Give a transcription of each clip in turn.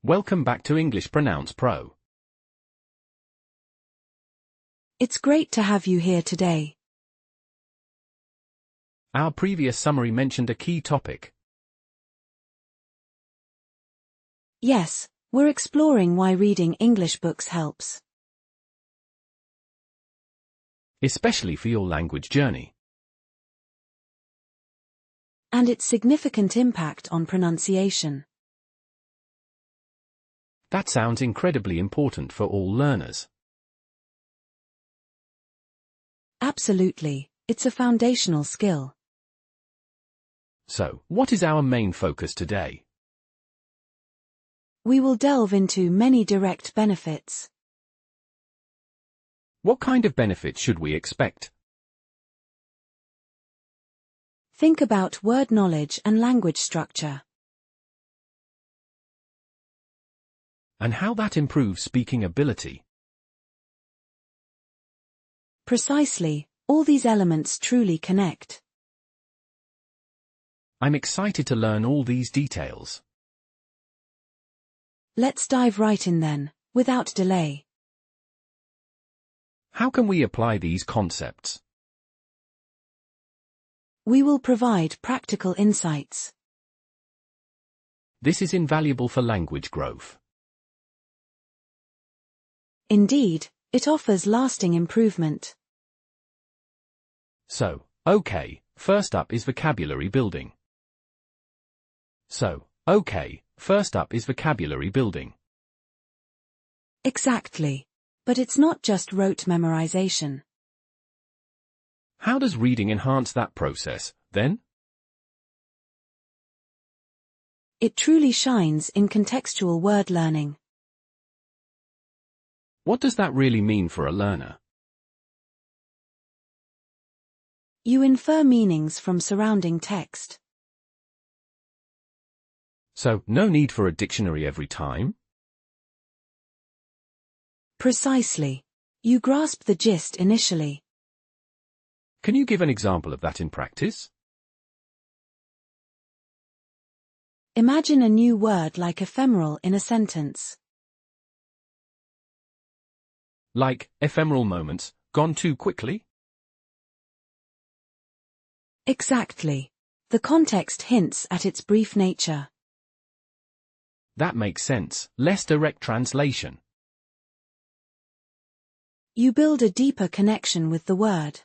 Welcome back to English Pronounce Pro. It's great to have you here today. Our previous summary mentioned a key topic. Yes, we're exploring why reading English books helps. Especially for your language journey. And its significant impact on pronunciation. That sounds incredibly important for all learners. Absolutely, it's a foundational skill. So, what is our main focus today? We will delve into many direct benefits. What kind of benefits should we expect? Think about word knowledge and language structure. And how that improves speaking ability. Precisely, all these elements truly connect. I'm excited to learn all these details. Let's dive right in then, without delay. How can we apply these concepts? We will provide practical insights. This is invaluable for language growth. Indeed, it offers lasting improvement. So, okay, first up is vocabulary building. Exactly. But it's not just rote memorization. How does reading enhance that process, then? It truly shines in contextual word learning. What does that really mean for a learner? You infer meanings from surrounding text. So, no need for a dictionary every time? Precisely. You grasp the gist initially. Can you give an example of that in practice? Imagine a new word like ephemeral in a sentence. Like, ephemeral moments, gone too quickly? Exactly. The context hints at its brief nature. That makes sense, less direct translation. You build a deeper connection with the word.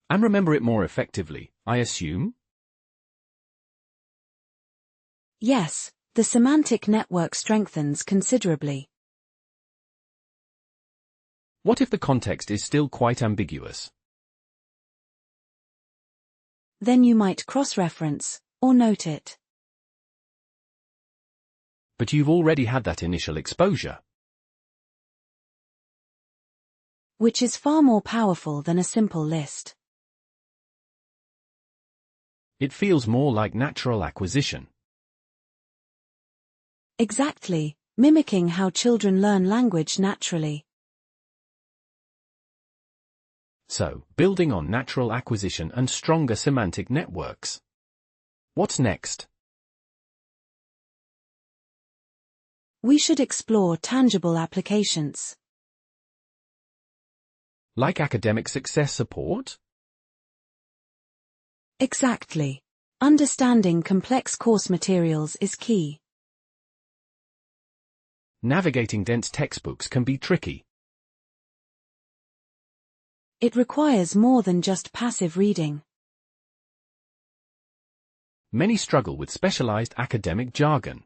And remember it more effectively, I assume? Yes, the semantic network strengthens considerably. What if the context is still quite ambiguous? Then you might cross-reference, or note it. But you've already had that initial exposure. Which is far more powerful than a simple list. It feels more like natural acquisition. Exactly, mimicking how children learn language naturally. So, building on natural acquisition and stronger semantic networks. What's next? We should explore tangible applications. Like academic success support? Exactly. Understanding complex course materials is key. Navigating dense textbooks can be tricky. It requires more than just passive reading. Many struggle with specialized academic jargon.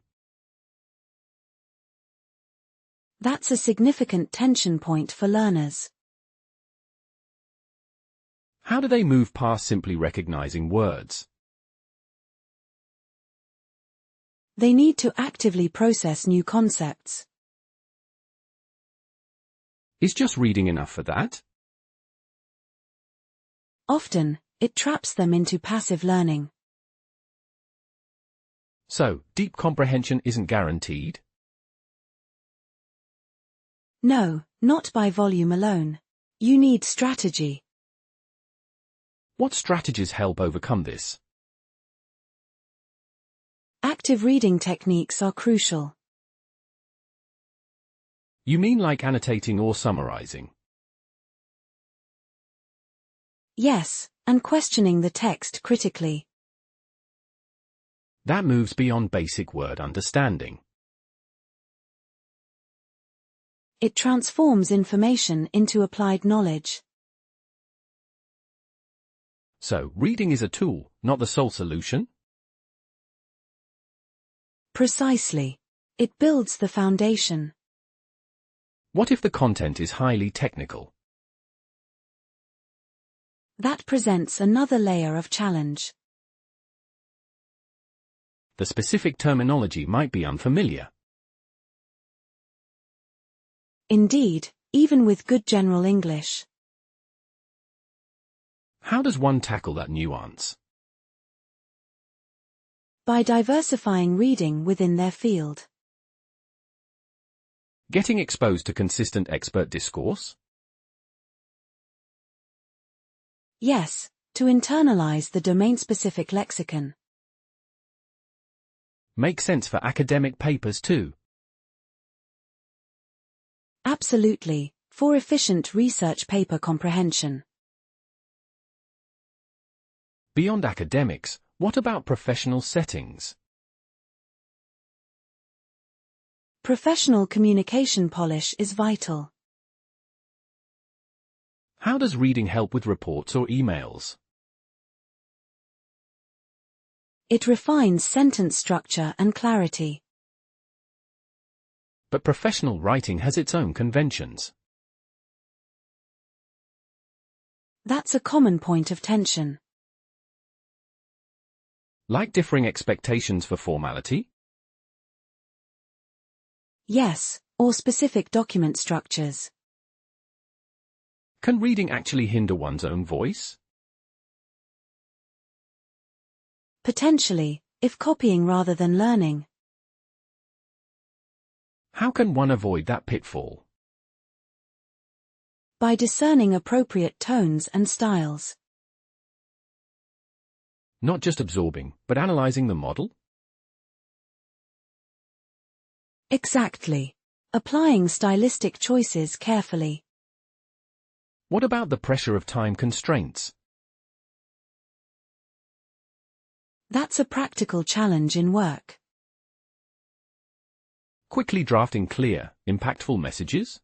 That's a significant tension point for learners. How do they move past simply recognizing words? They need to actively process new concepts. Is just reading enough for that? Often, it traps them into passive learning. So, deep comprehension isn't guaranteed? No, not by volume alone. You need strategy. What strategies help overcome this? Active reading techniques are crucial. You mean like annotating or summarizing? Yes, and questioning the text critically. That moves beyond basic word understanding. It transforms information into applied knowledge. So, reading is a tool, not the sole solution? Precisely. It builds the foundation. What if the content is highly technical? That presents another layer of challenge. The specific terminology might be unfamiliar. Indeed, even with good general English. How does one tackle that nuance? By diversifying reading within their field. Getting exposed to consistent expert discourse? Yes, to internalize the domain-specific lexicon. Makes sense for academic papers too. Absolutely, for efficient research paper comprehension. Beyond academics, what about professional settings? Professional communication polish is vital. How does reading help with reports or emails? It refines sentence structure and clarity. But professional writing has its own conventions. That's a common point of tension. Like differing expectations for formality? Yes, or specific document structures. Can reading actually hinder one's own voice? Potentially, if copying rather than learning. How can one avoid that pitfall? By discerning appropriate tones and styles. Not just absorbing, but analyzing the model? Exactly. Applying stylistic choices carefully. What about the pressure of time constraints? That's a practical challenge in work. Quickly drafting clear, impactful messages?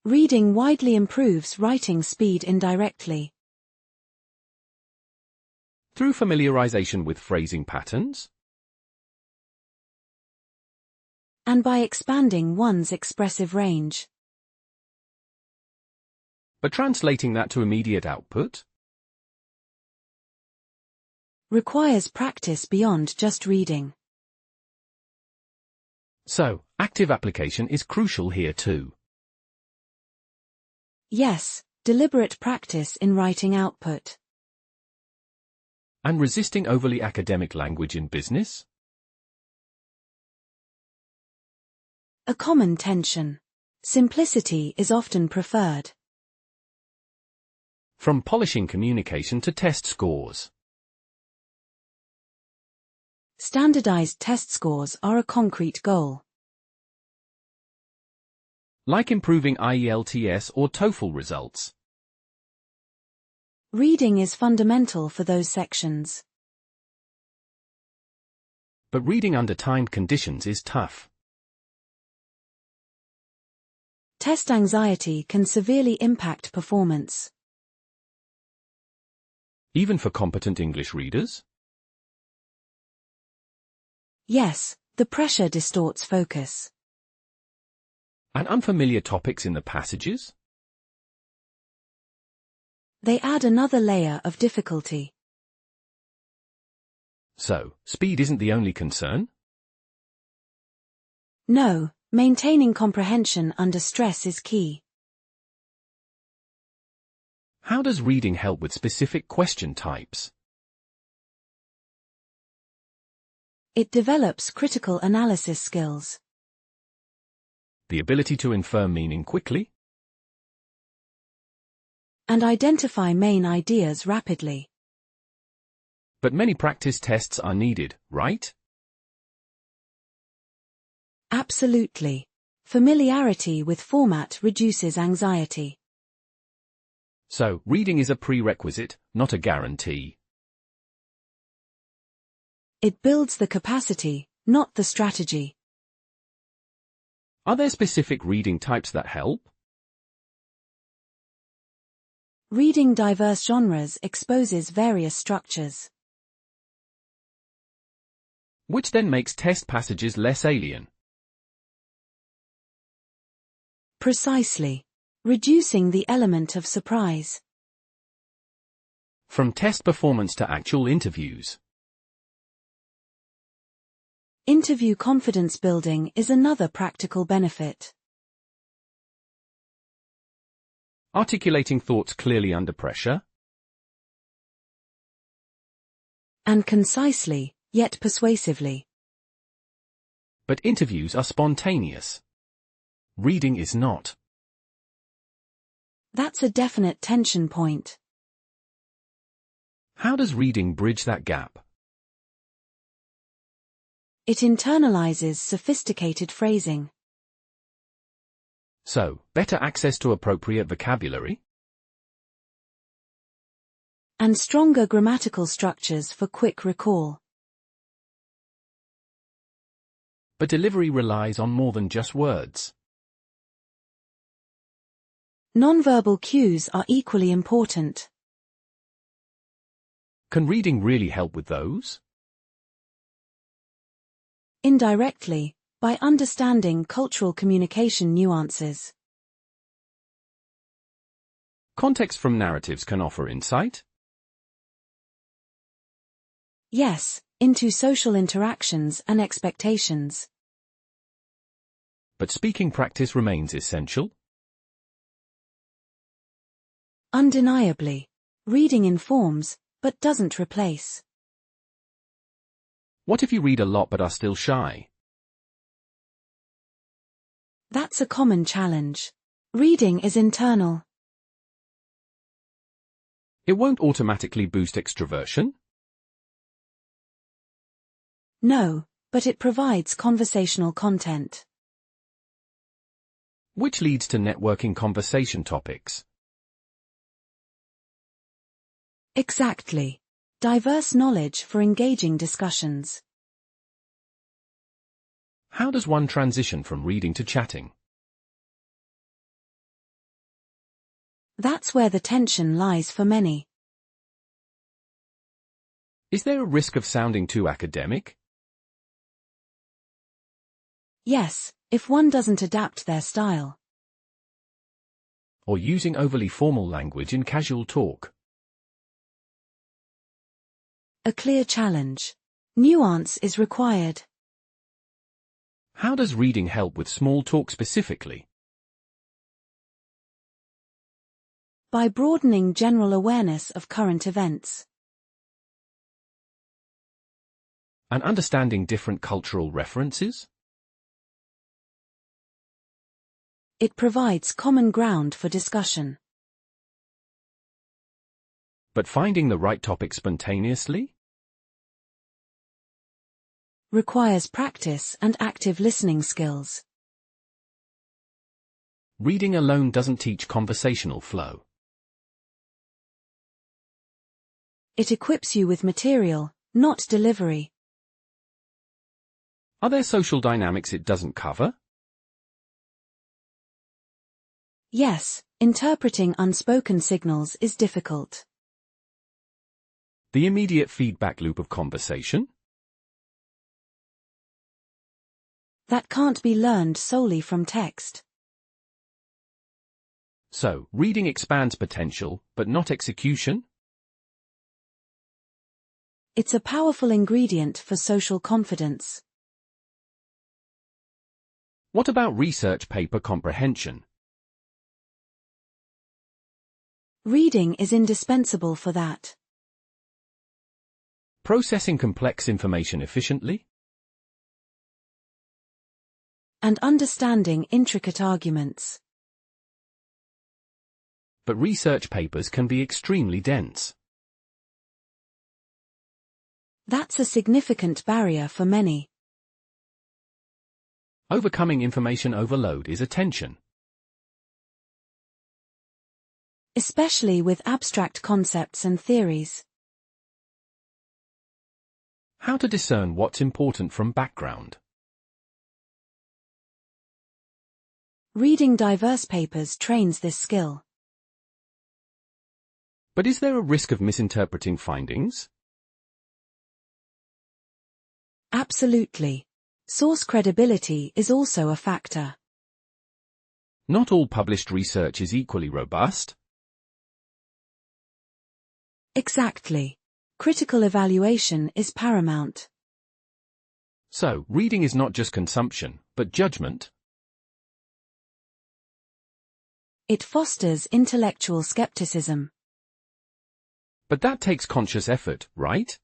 Reading widely improves writing speed indirectly. Through familiarization with phrasing patterns? And by expanding one's expressive range. But translating that to immediate output? Requires practice beyond just reading. So, active application is crucial here too. Yes, deliberate practice in writing output. And resisting overly academic language in business? A common tension. Simplicity is often preferred. From polishing communication to test scores. Standardized test scores are a concrete goal. Like improving IELTS or TOEFL results. Reading is fundamental for those sections. But reading under timed conditions is tough. Test anxiety can severely impact performance. Even for competent English readers? Yes, the pressure distorts focus. And unfamiliar topics in the passages? They add another layer of difficulty. So, speed isn't the only concern? No, maintaining comprehension under stress is key. How does reading help with specific question types? It develops critical analysis skills. The ability to infer meaning quickly? And identify main ideas rapidly. But many practice tests are needed, right? Absolutely. Familiarity with format reduces anxiety. So, reading is a prerequisite, not a guarantee. It builds the capacity, not the strategy. Are there specific reading types that help? Reading diverse genres exposes various structures. Which then makes test passages less alien. Precisely. Reducing the element of surprise. From test performance to actual interviews. Interview confidence building is another practical benefit. Articulating thoughts clearly under pressure. And concisely, yet persuasively. But interviews are spontaneous. Reading is not. That's a definite tension point. How does reading bridge that gap? It internalizes sophisticated phrasing. So, better access to appropriate vocabulary? And stronger grammatical structures for quick recall. But delivery relies on more than just words. Nonverbal cues are equally important. Can reading really help with those? Indirectly, by understanding cultural communication nuances. Context from narratives can offer insight. Yes, into social interactions and expectations. But speaking practice remains essential. Undeniably. Reading informs, but doesn't replace. What if you read a lot but are still shy? That's a common challenge. Reading is internal. It won't automatically boost extroversion? No, but it provides conversational content. Which leads to networking conversation topics. Exactly. Diverse knowledge for engaging discussions. How does one transition from reading to chatting? That's where the tension lies for many. Is there a risk of sounding too academic? Yes, if one doesn't adapt their style. Or using overly formal language in casual talk? A clear challenge. Nuance is required. How does reading help with small talk specifically? By broadening general awareness of current events. And understanding different cultural references? It provides common ground for discussion. But finding the right topic spontaneously? Requires practice and active listening skills. Reading alone doesn't teach conversational flow. It equips you with material, not delivery. Are there social dynamics it doesn't cover? Yes, interpreting unspoken signals is difficult. The immediate feedback loop of conversation? That can't be learned solely from text. So, reading expands potential, but not execution? It's a powerful ingredient for social confidence. What about research paper comprehension? Reading is indispensable for that. Processing complex information efficiently? And understanding intricate arguments. But research papers can be extremely dense. That's a significant barrier for many. Overcoming information overload is attention. Especially with abstract concepts and theories. How to discern what's important from background. Reading diverse papers trains this skill. But is there a risk of misinterpreting findings? Absolutely. Source credibility is also a factor. Not all published research is equally robust. Exactly. Critical evaluation is paramount. So, reading is not just consumption, but judgment. It fosters intellectual skepticism. But that takes conscious effort, right?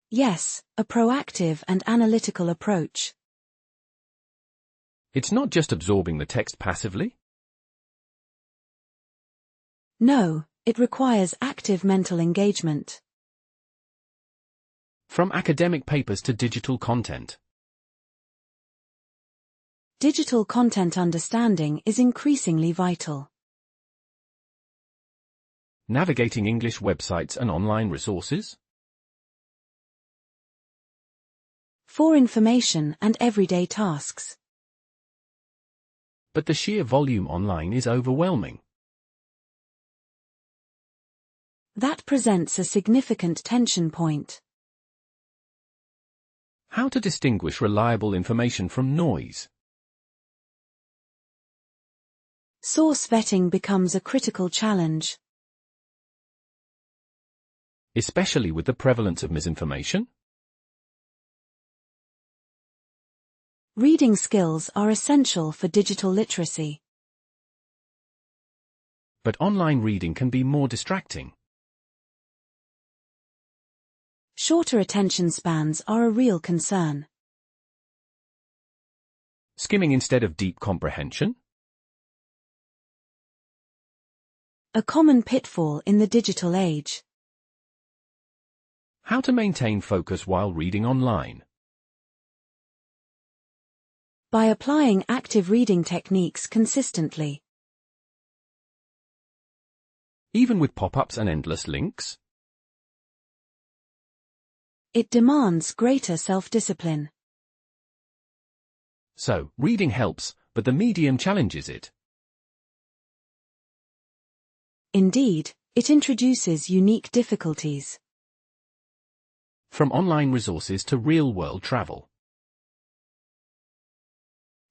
Yes, a proactive and analytical approach. It's not just absorbing the text passively. No, it requires active mental engagement. From academic papers to digital content. Digital content understanding is increasingly vital. Navigating English websites and online resources. For information and everyday tasks. But the sheer volume online is overwhelming. That presents a significant tension point. How to distinguish reliable information from noise. Source vetting becomes a critical challenge. Especially with the prevalence of misinformation. Reading skills are essential for digital literacy. But online reading can be more distracting. Shorter attention spans are a real concern. Skimming instead of deep comprehension. A common pitfall in the digital age. How to maintain focus while reading online. By applying active reading techniques consistently. Even with pop-ups and endless links. It demands greater self-discipline. So, reading helps, but the medium challenges it. Indeed, it introduces unique difficulties. From online resources to real-world travel.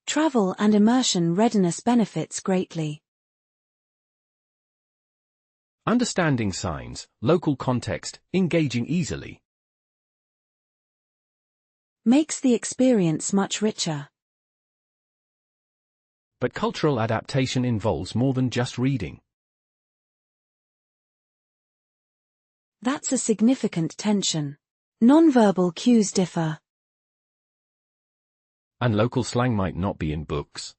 Travel and immersion readiness benefits greatly. Understanding signs, local context, engaging easily. Makes the experience much richer. But cultural adaptation involves more than just reading. That's a significant tension. Nonverbal cues differ. And local slang might not be in books.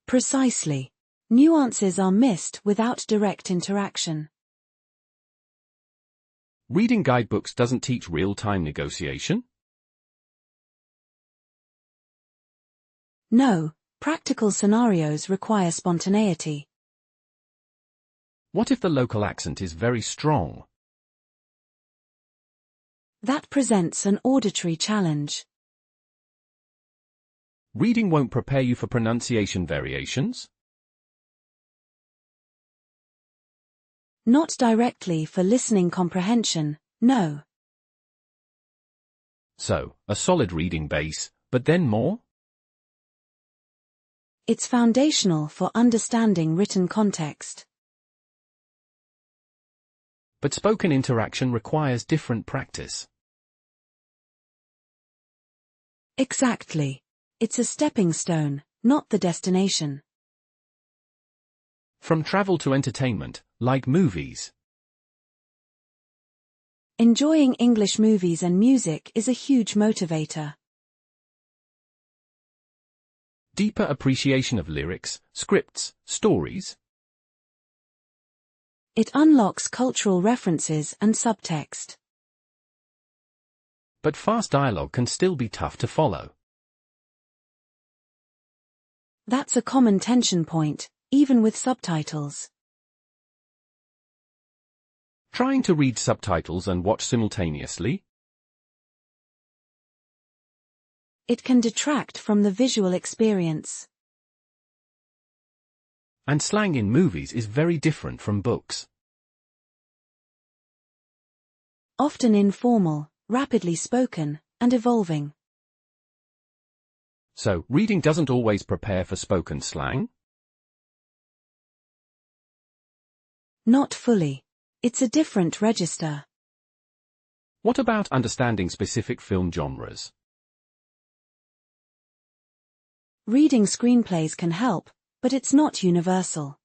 Precisely. Nuances are missed without direct interaction. Reading guidebooks doesn't teach real-time negotiation? No, practical scenarios require spontaneity. What if the local accent is very strong? That presents an auditory challenge. Reading won't prepare you for pronunciation variations? Not directly for listening comprehension, no. So, a solid reading base, but then more? It's foundational for understanding written context. But spoken interaction requires different practice. Exactly. It's a stepping stone, not the destination. From travel to entertainment, like movies. Enjoying English movies and music is a huge motivator. Deeper appreciation of lyrics, scripts, stories. It unlocks cultural references and subtext. But fast dialogue can still be tough to follow. That's a common tension point, even with subtitles. Trying to read subtitles and watch simultaneously? It can detract from the visual experience. And slang in movies is very different from books. Often informal, rapidly spoken, and evolving. So, reading doesn't always prepare for spoken slang? Not fully. It's a different register. What about understanding specific film genres? Reading screenplays can help, but it's not universal.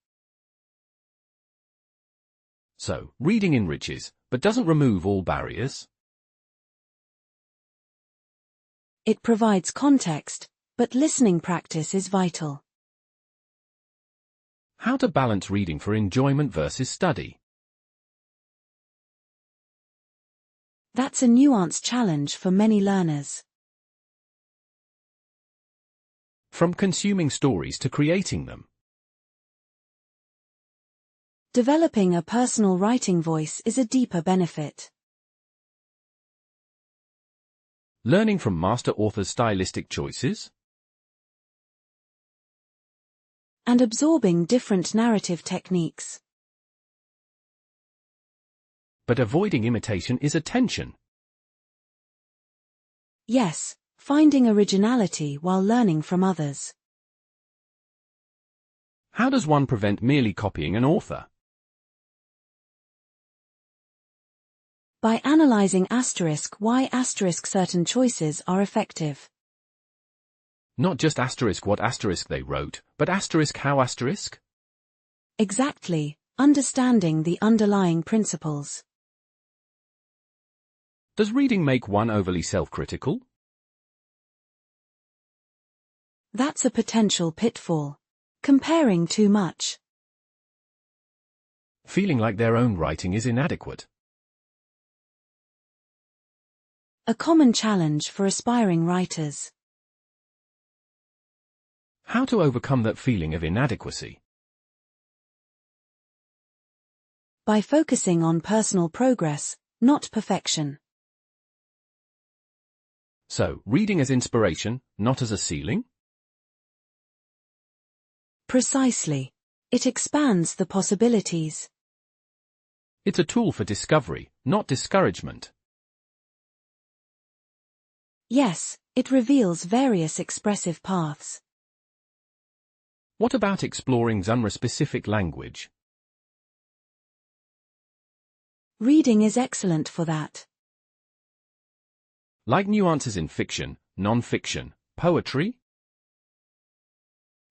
So, reading enriches, but doesn't remove all barriers? It provides context, but listening practice is vital. How to balance reading for enjoyment versus study? That's a nuanced challenge for many learners. From consuming stories to creating them. Developing a personal writing voice is a deeper benefit. Learning from master authors' stylistic choices? And absorbing different narrative techniques. But avoiding imitation is a tension. Yes, finding originality while learning from others. How does one prevent merely copying an author? By analyzing why certain choices are effective. Not just what they wrote, but how ? Exactly, understanding the underlying principles. Does reading make one overly self-critical? That's a potential pitfall. Comparing too much. Feeling like their own writing is inadequate. A common challenge for aspiring writers. How to overcome that feeling of inadequacy? By focusing on personal progress, not perfection. So, reading as inspiration, not as a ceiling? Precisely. It expands the possibilities. It's a tool for discovery, not discouragement. Yes, it reveals various expressive paths. What about exploring genre-specific language? Reading is excellent for that. Like nuances in fiction, non-fiction, poetry?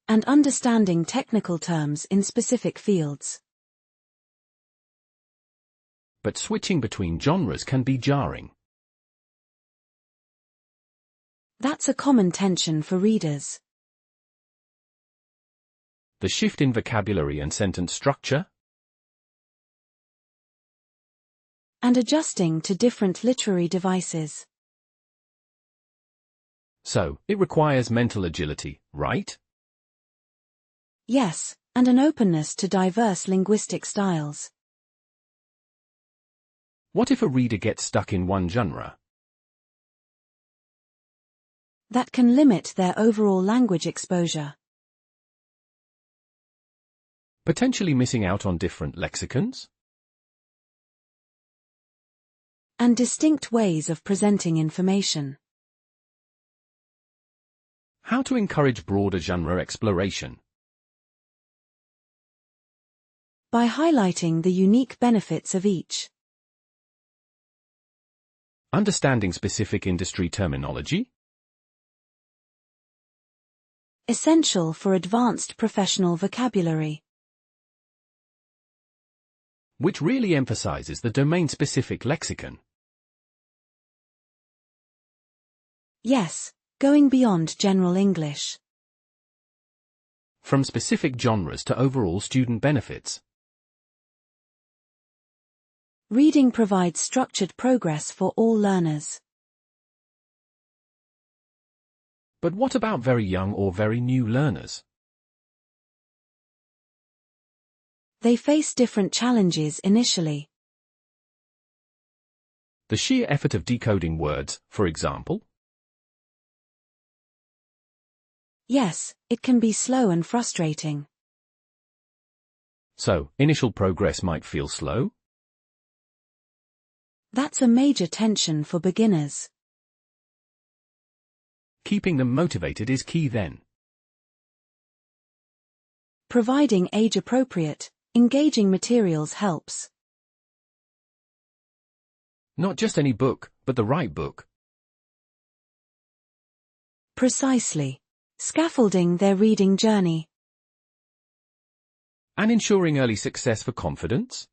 And understanding technical terms in specific fields. But switching between genres can be jarring. That's a common tension for readers. The shift in vocabulary and sentence structure? And adjusting to different literary devices. So, it requires mental agility, right? Yes, and an openness to diverse linguistic styles. What if a reader gets stuck in one genre? That can limit their overall language exposure. Potentially missing out on different lexicons? And distinct ways of presenting information. How to encourage broader genre exploration? By highlighting the unique benefits of each. Understanding specific industry terminology? Essential for advanced professional vocabulary. Which really emphasizes the domain-specific lexicon. Yes, going beyond general English. From specific genres to overall student benefits. Reading provides structured progress for all learners. But what about very young or very new learners? They face different challenges initially. The sheer effort of decoding words, for example? Yes, it can be slow and frustrating. So, initial progress might feel slow? That's a major tension for beginners. Keeping them motivated is key then. Providing age-appropriate, engaging materials helps. Not just any book, but the right book. Precisely. Scaffolding their reading journey. And ensuring early success for confidence?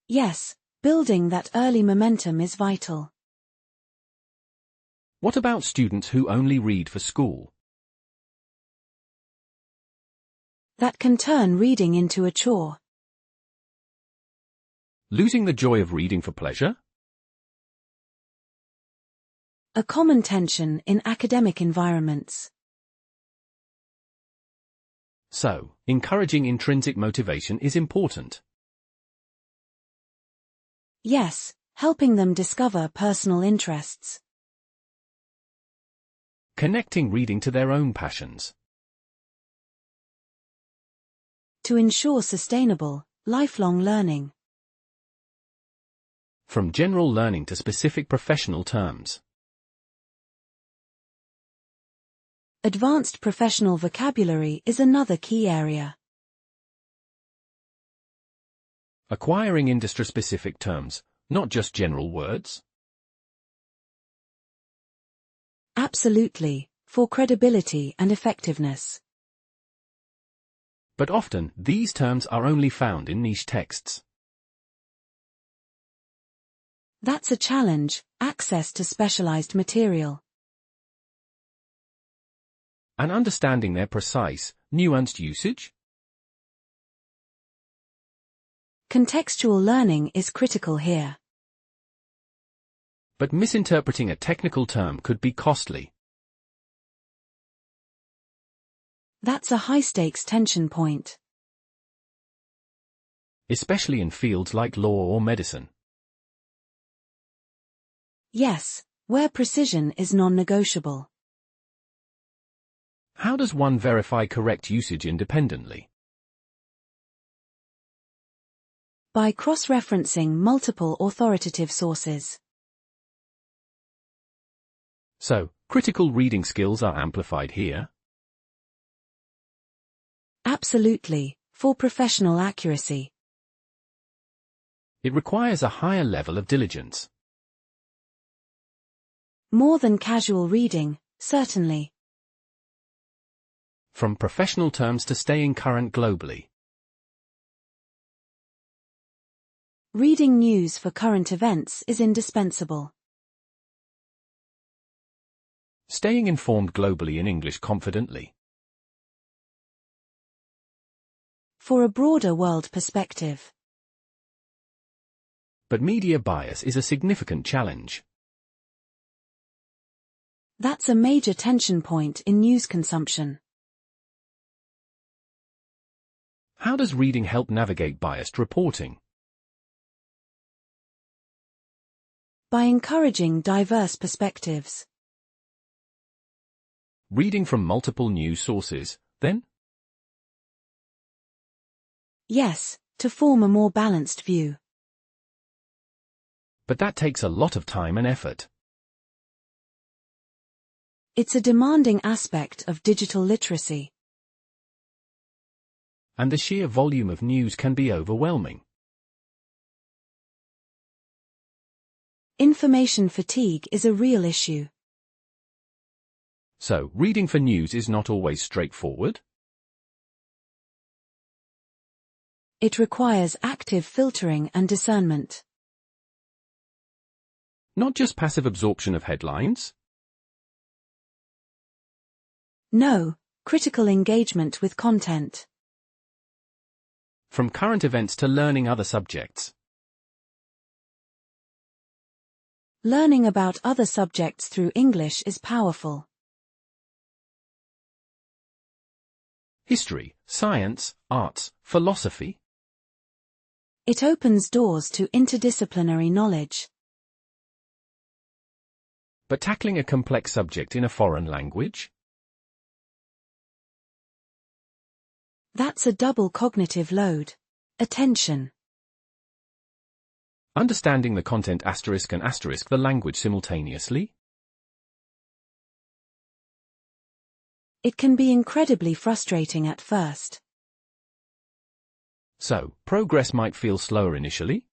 Yes, building that early momentum is vital. What about students who only read for school? That can turn reading into a chore. Losing the joy of reading for pleasure? A common tension in academic environments. So, encouraging intrinsic motivation is important. Yes, helping them discover personal interests. Connecting reading to their own passions. To ensure sustainable, lifelong learning. From general learning to specific professional terms. Advanced professional vocabulary is another key area. Acquiring industry-specific terms, not just general words. Absolutely, for credibility and effectiveness. But often, these terms are only found in niche texts. That's a challenge, access to specialized material. And understanding their precise, nuanced usage? Contextual learning is critical here. But misinterpreting a technical term could be costly. That's a high-stakes tension point. Especially in fields like law or medicine. Yes, where precision is non-negotiable. How does one verify correct usage independently? By cross-referencing multiple authoritative sources. So, critical reading skills are amplified here? Absolutely, for professional accuracy. It requires a higher level of diligence. More than casual reading, certainly. From professional terms to staying current globally. Reading news for current events is indispensable. Staying informed globally in English confidently. For a broader world perspective. But media bias is a significant challenge. That's a major tension point in news consumption. How does reading help navigate biased reporting? By encouraging diverse perspectives. Reading from multiple news sources, then? Yes, to form a more balanced view. But that takes a lot of time and effort. It's a demanding aspect of digital literacy. And the sheer volume of news can be overwhelming. Information fatigue is a real issue. So, reading for news is not always straightforward? It requires active filtering and discernment. Not just passive absorption of headlines? No, critical engagement with content. From current events to learning other subjects. Learning about other subjects through English is powerful. History, science, arts, philosophy. It opens doors to interdisciplinary knowledge. But tackling a complex subject in a foreign language? That's a double cognitive load. Attention. Understanding the content ** and * the language simultaneously? It can be incredibly frustrating at first. So, progress might feel slower initially?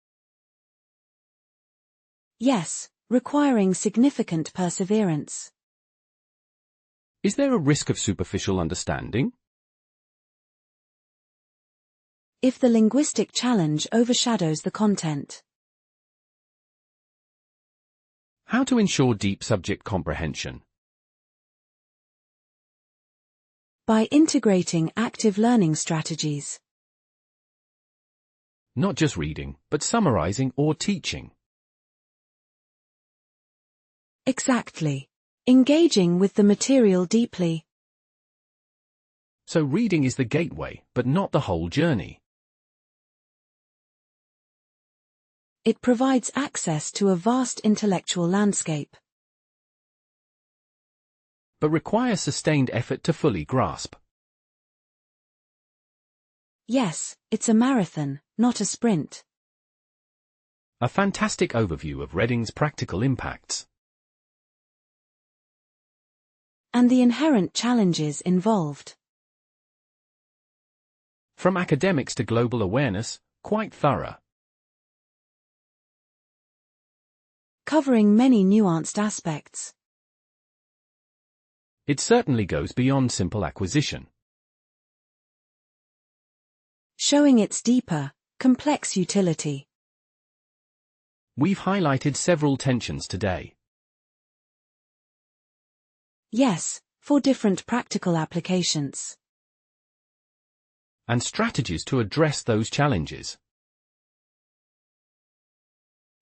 Yes, requiring significant perseverance. Is there a risk of superficial understanding? If the linguistic challenge overshadows the content. How to ensure deep subject comprehension? By integrating active learning strategies. Not just reading, but summarizing or teaching. Exactly. Engaging with the material deeply. So reading is the gateway, but not the whole journey. It provides access to a vast intellectual landscape. But requires sustained effort to fully grasp. Yes, it's a marathon, not a sprint. A fantastic overview of reading's practical impacts. And the inherent challenges involved. From academics to global awareness, quite thorough. Covering many nuanced aspects. It certainly goes beyond simple acquisition. Showing its deeper, complex utility. We've highlighted several tensions today. Yes, for different practical applications. And strategies to address those challenges.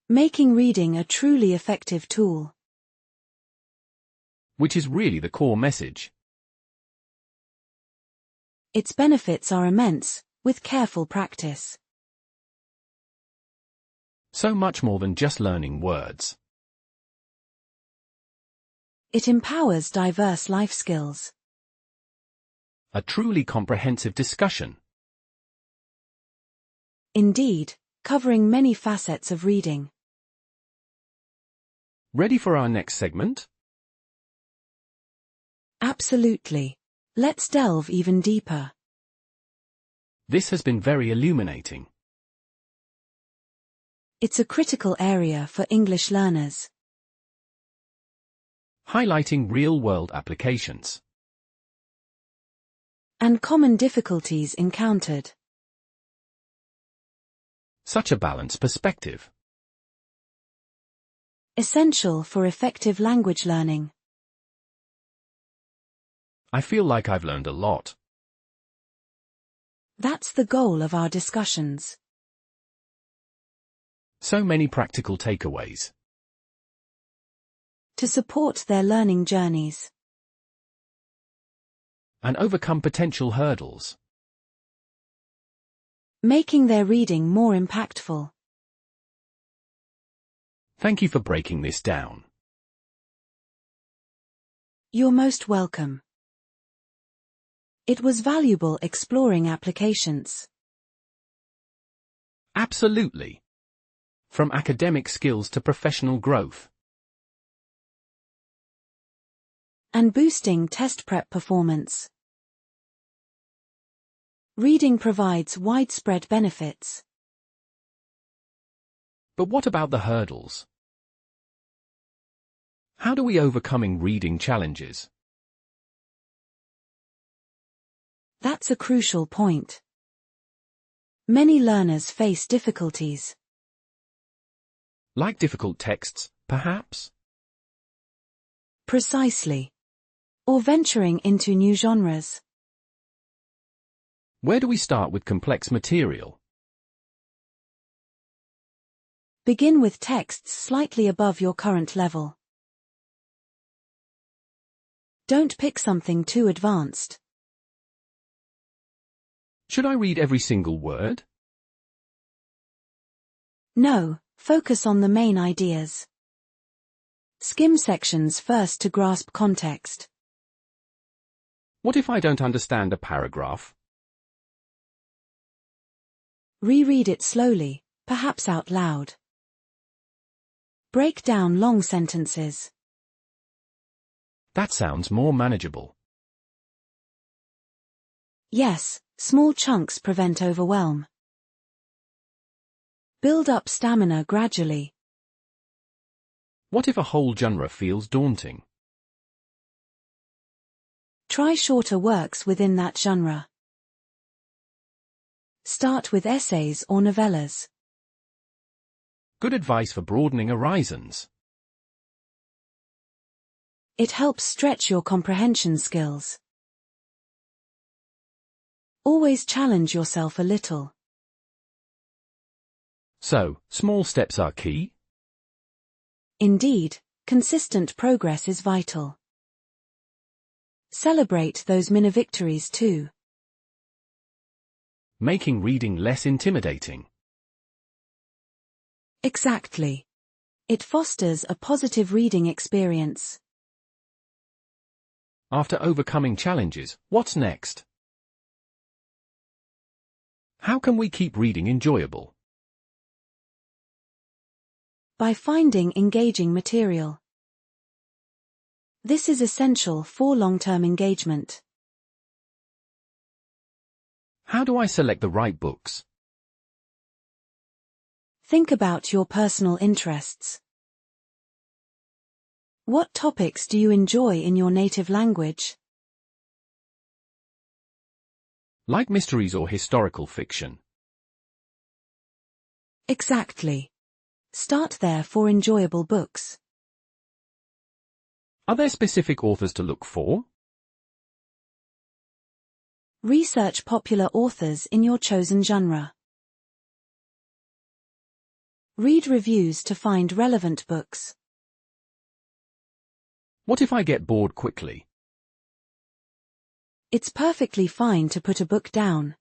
Making reading a truly effective tool. Which is really the core message. Its benefits are immense, with careful practice. So much more than just learning words. It empowers diverse life skills. A truly comprehensive discussion. Indeed, covering many facets of reading. Ready for our next segment? Absolutely. Let's delve even deeper. This has been very illuminating. It's a critical area for English learners. Highlighting real-world applications. And common difficulties encountered. Such a balanced perspective. Essential for effective language learning. I feel like I've learned a lot. That's the goal of our discussions. So many practical takeaways. To support their learning journeys. And overcome potential hurdles. Making their reading more impactful. Thank you for breaking this down. You're most welcome. It was valuable exploring applications. Absolutely. From academic skills to professional growth. And boosting test prep performance. Reading provides widespread benefits. But what about the hurdles? How do we overcome reading challenges? That's a crucial point. Many learners face difficulties. Like difficult texts, perhaps? Precisely. Or venturing into new genres. Where do we start with complex material? Begin with texts slightly above your current level. Don't pick something too advanced. Should I read every single word? No, focus on the main ideas. Skim sections first to grasp context. What if I don't understand a paragraph? Reread it slowly, perhaps out loud. Break down long sentences. That sounds more manageable. Yes, small chunks prevent overwhelm. Build up stamina gradually. What if a whole genre feels daunting? Try shorter works within that genre. Start with essays or novellas. Good advice for broadening horizons. It helps stretch your comprehension skills. Always challenge yourself a little. So, small steps are key? Indeed, consistent progress is vital. Celebrate those mini victories too. Making reading less intimidating. Exactly. It fosters a positive reading experience. After overcoming challenges, what's next? How can we keep reading enjoyable? By finding engaging material. This is essential for long-term engagement. How do I select the right books? Think about your personal interests. What topics do you enjoy in your native language? Like mysteries or historical fiction? Exactly. Start there for enjoyable books. Are there specific authors to look for? Research popular authors in your chosen genre. Read reviews to find relevant books. What if I get bored quickly? It's perfectly fine to put a book down.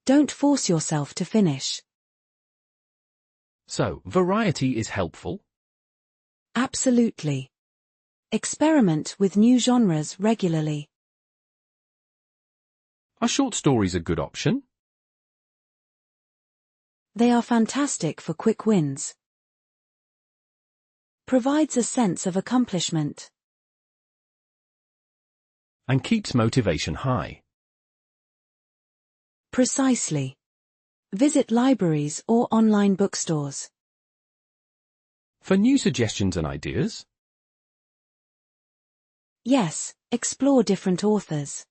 Don't force yourself to finish. So, variety is helpful? Absolutely. Experiment with new genres regularly. Are short stories a good option? They are fantastic for quick wins. Provides a sense of accomplishment. And keeps motivation high. Precisely. Visit libraries or online bookstores. For new suggestions and ideas? Yes, explore different authors.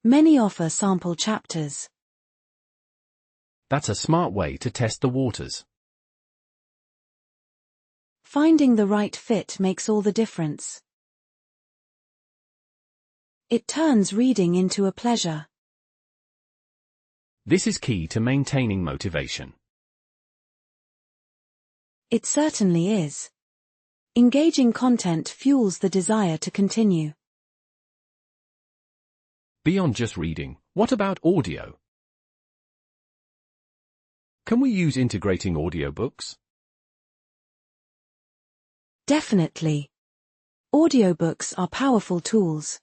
Many offer sample chapters. That's a smart way to test the waters. Finding the right fit makes all the difference. It turns reading into a pleasure. This is key to maintaining motivation. It certainly is. Engaging content fuels the desire to continue. Beyond just reading, what about audio? Can we use integrating audiobooks? Definitely. Audiobooks are powerful tools.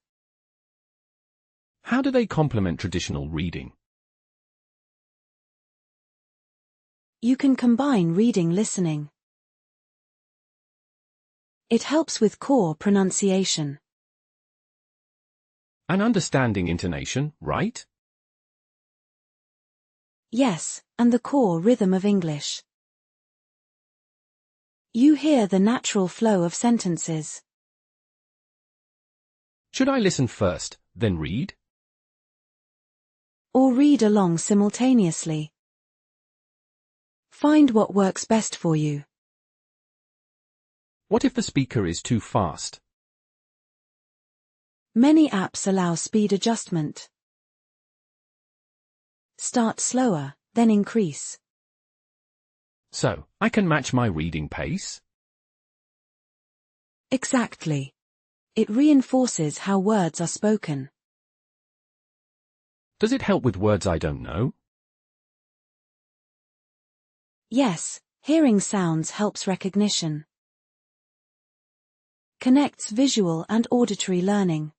How do they complement traditional reading? You can combine reading listening. It helps with core pronunciation. And understanding intonation, right? Yes, and the core rhythm of English. You hear the natural flow of sentences. Should I listen first, then read? Or read along simultaneously. Find what works best for you. What if the speaker is too fast? Many apps allow speed adjustment. Start slower, then increase. So, I can match my reading pace? Exactly. It reinforces how words are spoken. Does it help with words I don't know? Yes, hearing sounds helps recognition. Connects visual and auditory learning.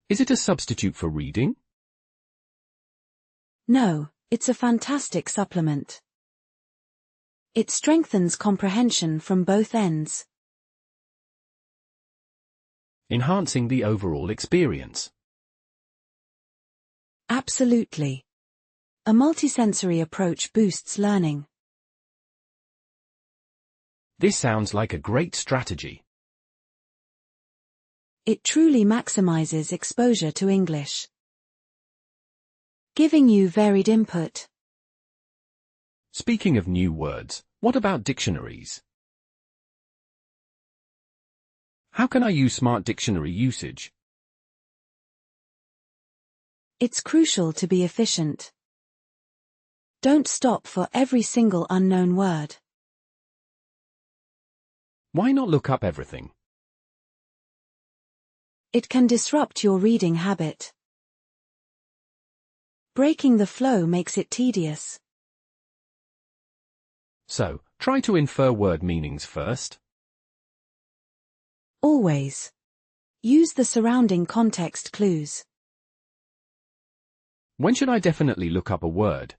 Is it a substitute for reading? No, it's a fantastic supplement. It strengthens comprehension from both ends. Enhancing the overall experience. Absolutely. A multisensory approach boosts learning. This sounds like a great strategy. It truly maximizes exposure to English, giving you varied input. Speaking of new words, what about dictionaries? How can I use smart dictionary usage? It's crucial to be efficient. Don't stop for every single unknown word. Why not look up everything? It can disrupt your reading habit. Breaking the flow makes it tedious. So, try to infer word meanings first. Always. Use the surrounding context clues. When should I definitely look up a word?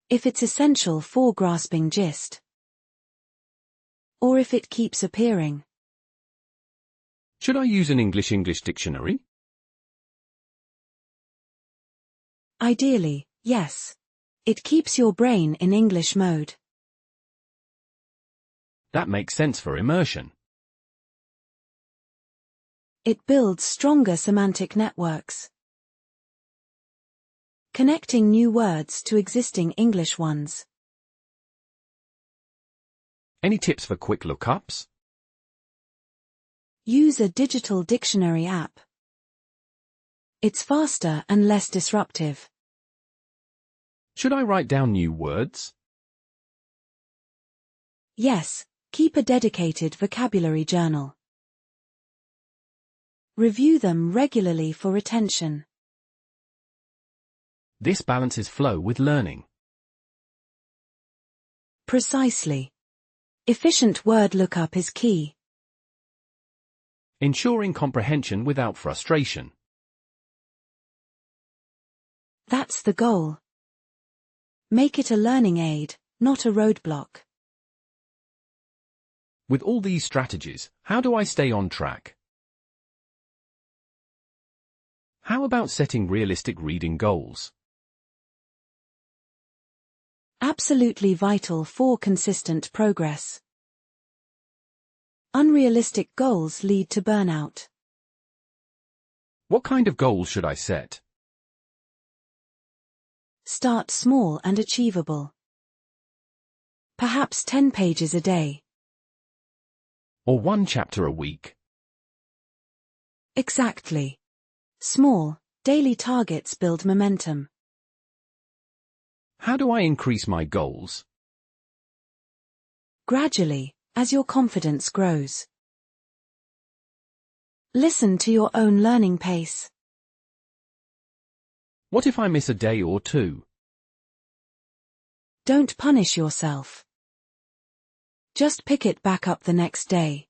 If it's essential for grasping gist. Or if it keeps appearing. Should I use an English dictionary? Ideally, yes. It keeps your brain in English mode. That makes sense for immersion. It builds stronger semantic networks, connecting new words to existing English ones. Any tips for quick lookups? Use a digital dictionary app. It's faster and less disruptive. Should I write down new words? Yes, keep a dedicated vocabulary journal. Review them regularly for retention. This balances flow with learning. Precisely. Efficient word lookup is key. Ensuring comprehension without frustration. That's the goal. Make it a learning aid, not a roadblock. With all these strategies, how do I stay on track? How about setting realistic reading goals? Absolutely vital for consistent progress. Unrealistic goals lead to burnout. What kind of goals should I set? Start small and achievable. Perhaps 10 pages a day. Or one chapter a week? Exactly. Small, daily targets build momentum. How do I increase my goals? Gradually, as your confidence grows. Listen to your own learning pace. What if I miss a day or two? Don't punish yourself. Just pick it back up the next day.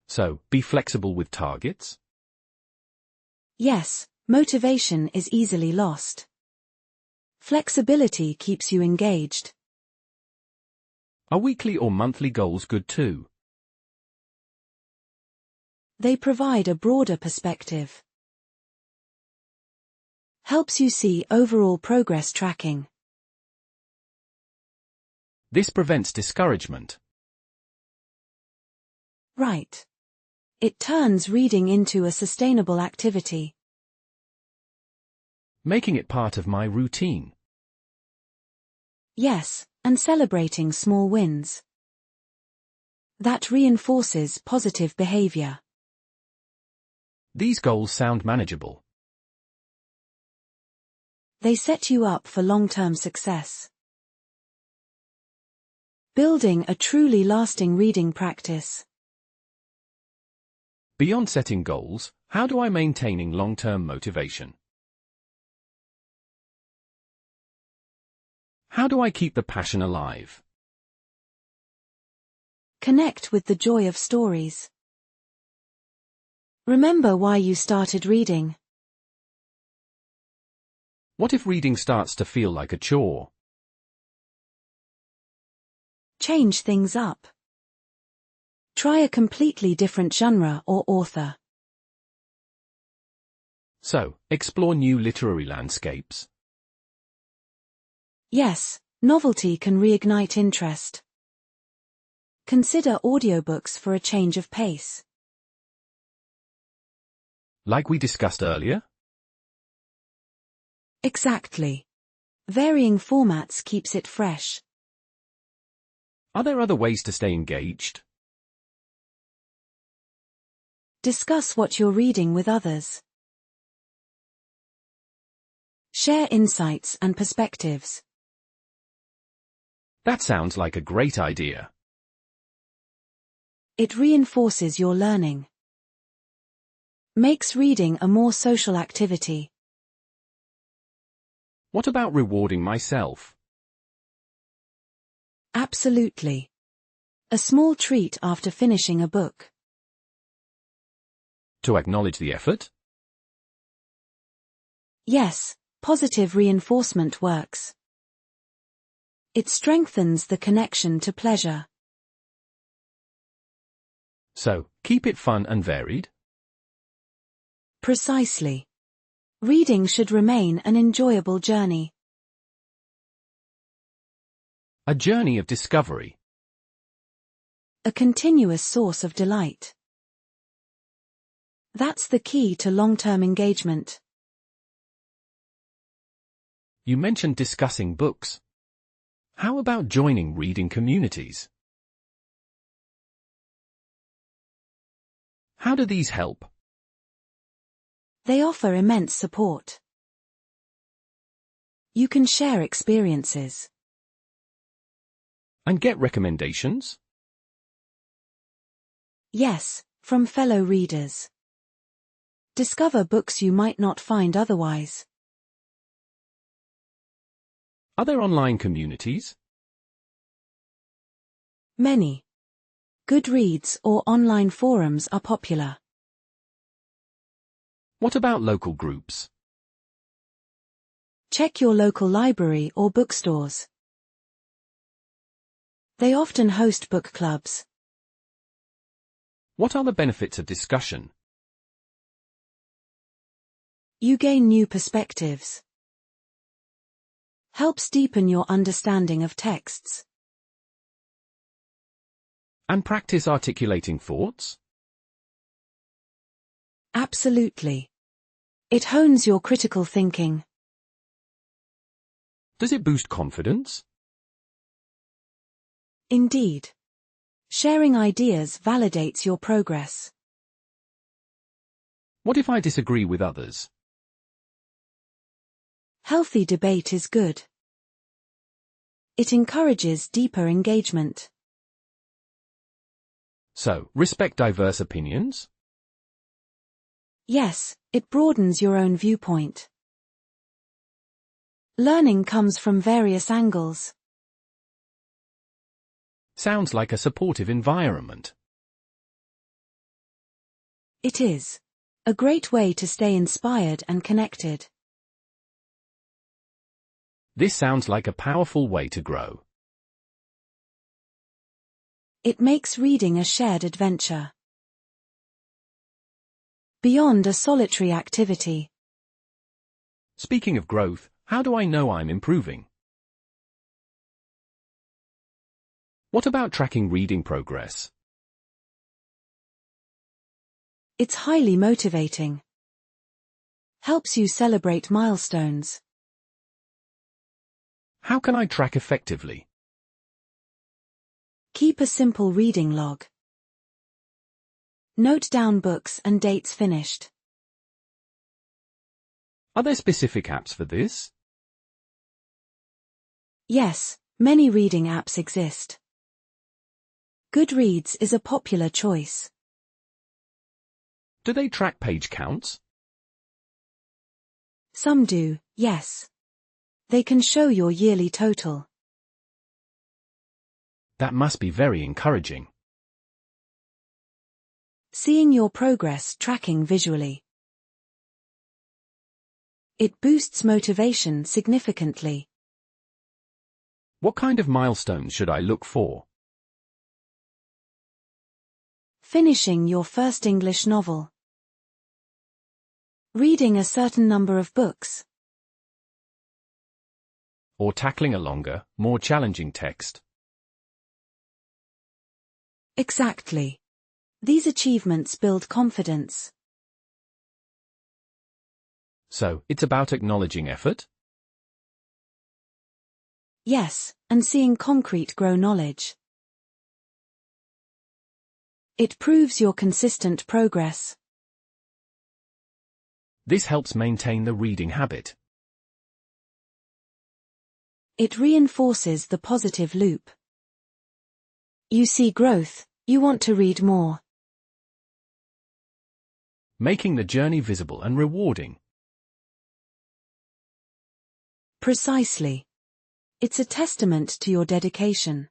So, be flexible with targets? Yes, motivation is easily lost. Flexibility keeps you engaged. Are weekly or monthly goals good too? They provide a broader perspective. Helps you see overall progress tracking. This prevents discouragement. Right. It turns reading into a sustainable activity. Making it part of my routine. Yes, and celebrating small wins. That reinforces positive behavior. These goals sound manageable. They set you up for long-term success. Building a truly lasting reading practice. Beyond setting goals, how do I maintain long-term motivation? How do I keep the passion alive? Connect with the joy of stories. Remember why you started reading. What if reading starts to feel like a chore? Change things up. Try a completely different genre or author. So, explore new literary landscapes. Yes, novelty can reignite interest. Consider audiobooks for a change of pace. Like we discussed earlier? Exactly. Varying formats keeps it fresh. Are there other ways to stay engaged? Discuss what you're reading with others. Share insights and perspectives. That sounds like a great idea. It reinforces your learning. Makes reading a more social activity. What about rewarding myself? Absolutely. A small treat after finishing a book. To acknowledge the effort? Yes, positive reinforcement works. It strengthens the connection to pleasure. So, keep it fun and varied? Precisely. Reading should remain an enjoyable journey. A journey of discovery. A continuous source of delight. That's the key to long-term engagement. You mentioned discussing books. How about joining reading communities? How do these help? They offer immense support. You can share experiences. And get recommendations? Yes, from fellow readers. Discover books you might not find otherwise. Are there online communities? Many. Goodreads or online forums are popular. What about local groups? Check your local library or bookstores. They often host book clubs. What are the benefits of discussion? You gain new perspectives. Helps deepen your understanding of texts. And practice articulating thoughts? Absolutely. It hones your critical thinking. Does it boost confidence? Indeed. Sharing ideas validates your progress. What if I disagree with others? Healthy debate is good. It encourages deeper engagement. So, respect diverse opinions? Yes, it broadens your own viewpoint. Learning comes from various angles. Sounds like a supportive environment. It is. A great way to stay inspired and connected. This sounds like a powerful way to grow. It makes reading a shared adventure. Beyond a solitary activity. Speaking of growth, how do I know I'm improving? What about tracking reading progress? It's highly motivating. Helps you celebrate milestones. How can I track effectively? Keep a simple reading log. Note down books and dates finished. Are there specific apps for this? Yes, many reading apps exist. Goodreads is a popular choice. Do they track page counts? Some do, yes. They can show your yearly total. That must be very encouraging. Seeing your progress tracking visually. It boosts motivation significantly. What kind of milestones should I look for? Finishing your first English novel. Reading a certain number of books. Or tackling a longer, more challenging text? Exactly. These achievements build confidence. So, it's about acknowledging effort? Yes, and seeing concrete grow knowledge. It proves your consistent progress. This helps maintain the reading habit. It reinforces the positive loop. You see growth, you want to read more. Making the journey visible and rewarding. Precisely. It's a testament to your dedication.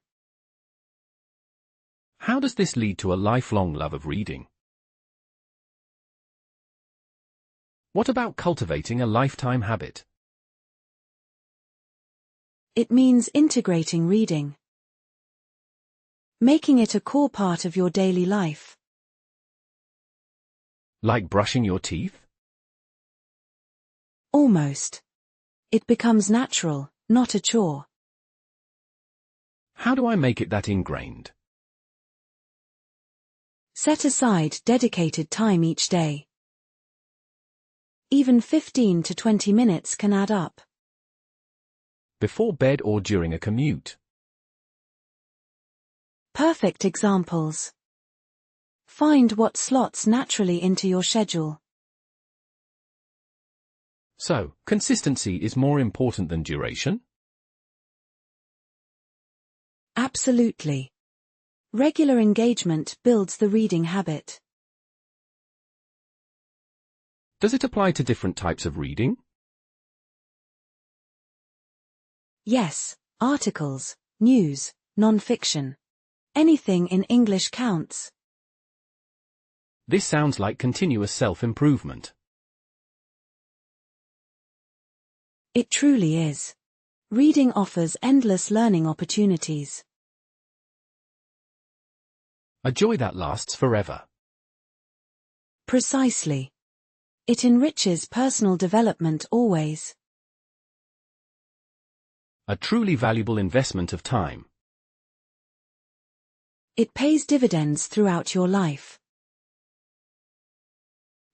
How does this lead to a lifelong love of reading? What about cultivating a lifetime habit? It means integrating reading. Making it a core part of your daily life. Like brushing your teeth? Almost. It becomes natural, not a chore. How do I make it that ingrained? Set aside dedicated time each day. Even 15 to 20 minutes can add up. Before bed or during a commute? Perfect examples. Find what slots naturally into your schedule. So, consistency is more important than duration? Absolutely. Regular engagement builds the reading habit. Does it apply to different types of reading? Yes, articles, news, non-fiction. Anything in English counts. This sounds like continuous self-improvement. It truly is. Reading offers endless learning opportunities. A joy that lasts forever. Precisely. It enriches personal development always. A truly valuable investment of time. It pays dividends throughout your life.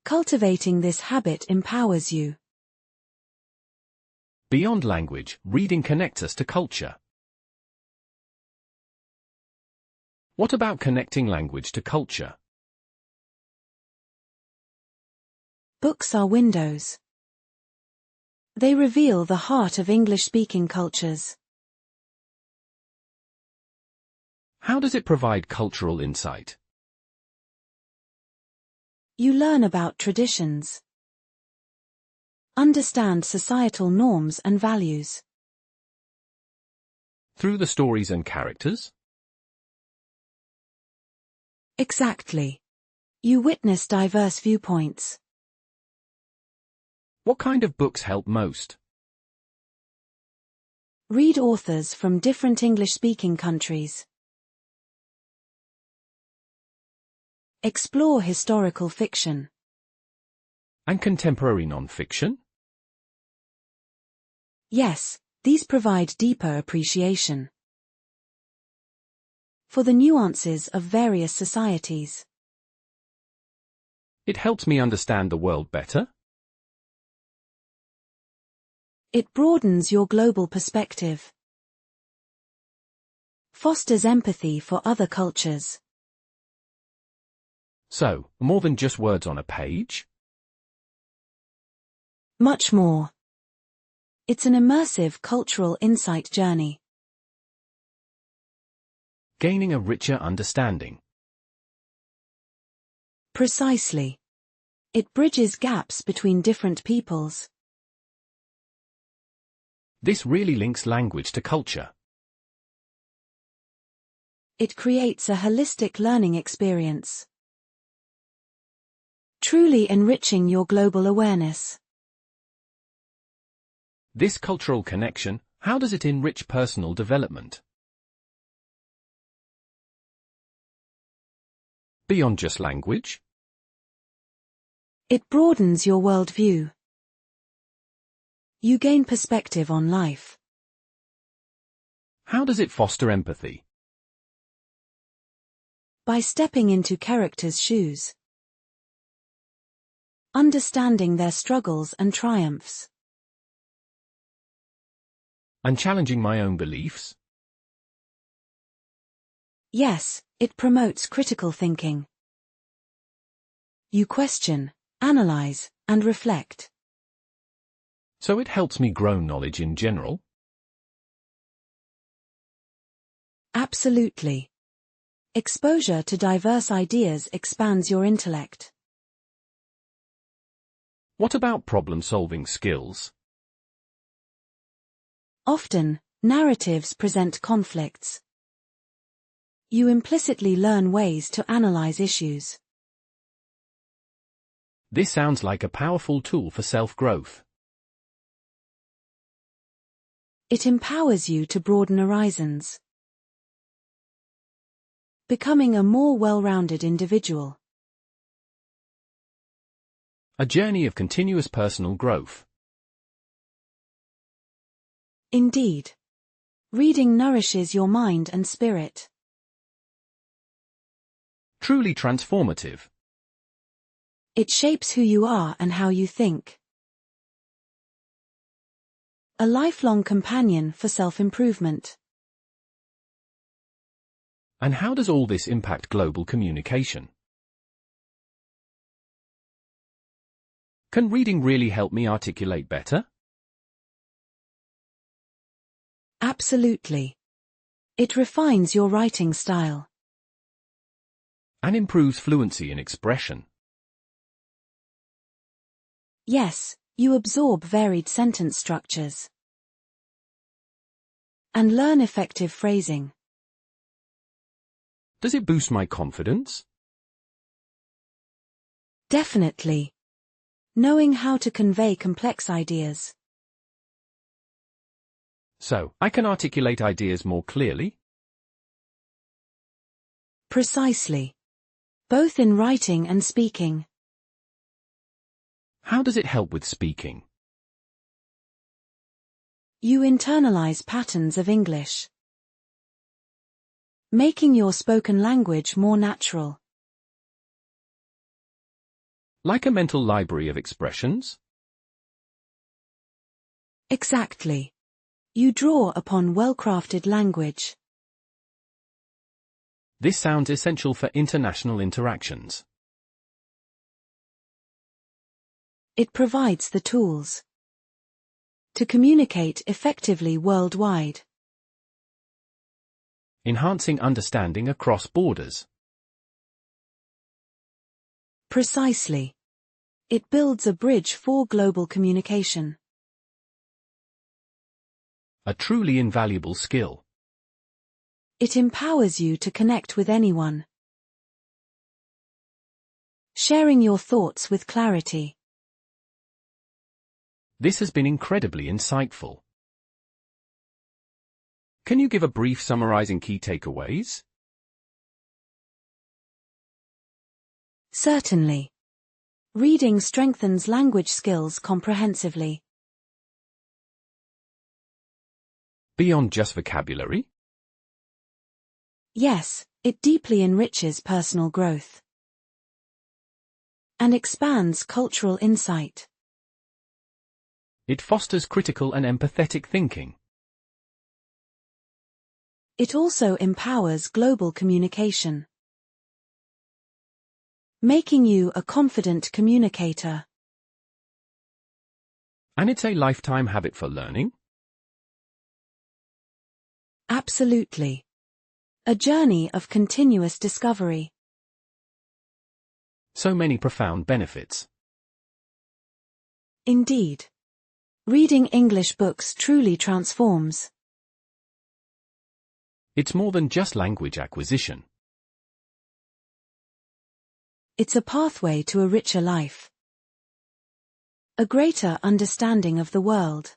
Cultivating this habit empowers you. Beyond language, reading connects us to culture. What about connecting language to culture? Books are windows. They reveal the heart of English-speaking cultures. How does it provide cultural insight? You learn about traditions. Understand societal norms and values. Through the stories and characters? Exactly. You witness diverse viewpoints. What kind of books help most? Read authors from different English-speaking countries. Explore historical fiction. And contemporary non-fiction? Yes, these provide deeper appreciation for the nuances of various societies. It helps me understand the world better? It broadens your global perspective. Fosters empathy for other cultures. So, more than just words on a page? Much more. It's an immersive cultural insight journey. Gaining a richer understanding. Precisely. It bridges gaps between different peoples. This really links language to culture. It creates a holistic learning experience, truly enriching your global awareness. This cultural connection, how does it enrich personal development? Beyond just language? It broadens your worldview. You gain perspective on life. How does it foster empathy? By stepping into characters' shoes, understanding their struggles and triumphs, And challenging my own beliefs? yes, it promotes critical thinking. You question, analyze, and reflect. So it helps me grow knowledge in general? Absolutely. Exposure to diverse ideas expands your intellect. What about problem-solving skills? Often, narratives present conflicts. You implicitly learn ways to analyze issues. This sounds like a powerful tool for self-growth. It empowers you to broaden horizons, becoming a more well-rounded individual. A journey of continuous personal growth. Indeed. Reading nourishes your mind and spirit. Truly transformative. It shapes who you are and how you think. A lifelong companion for self-improvement. And how does all this impact global communication? Can reading really help me articulate better? Absolutely. It refines your writing style. And improves fluency in expression. Yes, you absorb varied sentence structures. And learn effective phrasing. Does it boost my confidence? Definitely. Knowing how to convey complex ideas. So, I can articulate ideas more clearly? Precisely. Both in writing and speaking. How does it help with speaking? You internalize patterns of English, making your spoken language more natural. Like a mental library of expressions? Exactly. You draw upon well-crafted language. This sounds essential for international interactions. It provides the tools to communicate effectively worldwide. Enhancing understanding across borders. Precisely. It builds a bridge for global communication. A truly invaluable skill. It empowers you to connect with anyone, sharing your thoughts with clarity. This has been incredibly insightful. Can you give a brief summarizing key takeaways? Certainly. Reading strengthens language skills comprehensively. Beyond just vocabulary? Yes, it deeply enriches personal growth and expands cultural insight. It fosters critical and empathetic thinking. It also empowers global communication, making you a confident communicator. And it's a lifetime habit for learning? Absolutely. A journey of continuous discovery. So many profound benefits. Indeed. Reading English books truly transforms. It's more than just language acquisition. It's a pathway to a richer life, a greater understanding of the world.